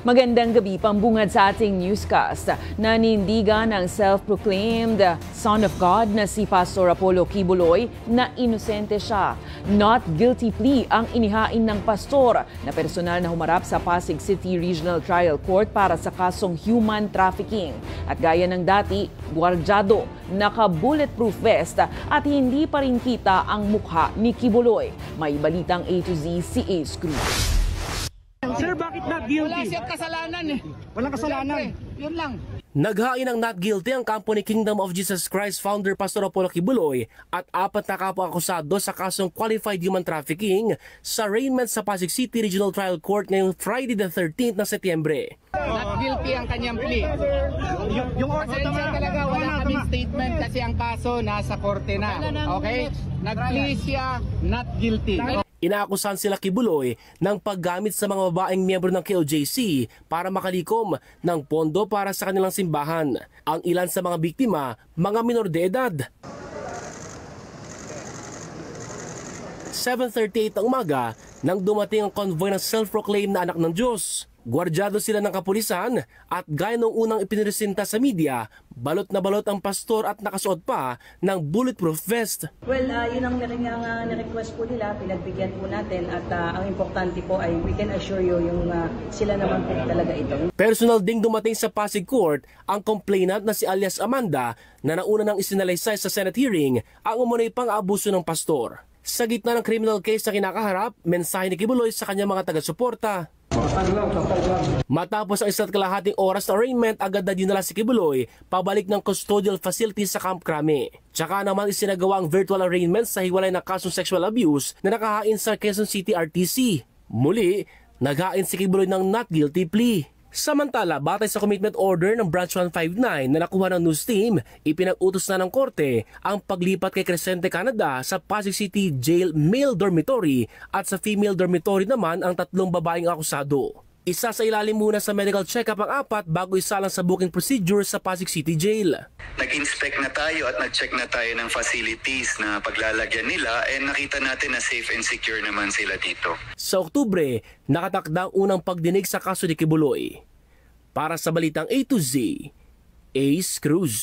Magandang gabi, pambungad sa ating newscast. Nanindigan ang self-proclaimed Son of God na si Pastor Apollo Kibuloy na inosente siya. Not guilty plea ang inihain ng pastor na personal na humarap sa Pasig City Regional Trial Court para sa kasong human trafficking. At gaya ng dati, gwardyado, naka-bulletproof vest at hindi pa rin kita ang mukha ni Kibuloy. May balitang A to Z si Ace Cruz. Sir, bakit not guilty? Wala siyang kasalanan eh. Walang kasalanan. Siyempre, yun lang. Naghain ng not guilty ang kampo ni Kingdom of Jesus Christ founder Pastor Apollo Kibuloy at 4 na kapwa-akusado sa kasong qualified human trafficking sa arraignment sa Pasig City Regional Trial Court ngayong Friday the 13th na Setyembre. Not guilty ang kanyang plea. Yung order Pasensya talaga, wala kaming statement kasi ang kaso nasa korte na. Okay? Nag-plea siya, not guilty. Inaakusahan sila Kibuloy ng paggamit sa mga babaeng miyembro ng KOJC para makalikom ng pondo para sa kanilang simbahan. Ang ilan sa mga biktima, mga minor de edad. 7:38 ng umaga nang dumating ang convoy ng self-proclaimed na anak ng Diyos. Gwardyado sila ng kapulisan at gaya ng unang ipiniresenta sa media, balot na balot ang pastor at nakasuot pa ng bulletproof vest. Well, yun ang na-request po nila, pinagbigyan po natin at ang importante po ay we can assure you yung sila naman po talaga ito. Personal ding dumating sa Pasig Court ang complainant na si alias Amanda na nauna nang isinalaysay sa Senate hearing ang umunoy pang-abuso ng pastor. Sa gitna ng criminal case na kinakaharap, mensahe ni Kibuloy sa kanyang mga taga-suporta. Matapos ang 1.5 oras na arraignment, agad na dinala si Kibuloy pabalik ng custodial facility sa Camp Crame. Tsaka naman isinagawa ang virtual arraignment sa hiwalay na kasong sexual abuse na nakahain sa Quezon City RTC. Muli, naghain si Kibuloy ng not guilty plea. Samantala, batay sa commitment order ng Branch 159 na nakuha ng news team, ipinag-utos na ng korte ang paglipat kay Crescente, Canada sa Pasig City Jail Male Dormitory at sa Female Dormitory naman ang 3 babaeng akusado. Isa sa ilalim muna sa medical check-up ang 4 bago isalang sa booking procedure sa Pasig City Jail. Nag-inspect na tayo at nag-check na tayo ng facilities na paglalagyan nila and nakita natin na safe and secure naman sila dito. Sa Oktubre, nakatakda ang unang pagdinig sa kaso ni Kibuloy. Para sa Balitang A to Z, Ace Cruz.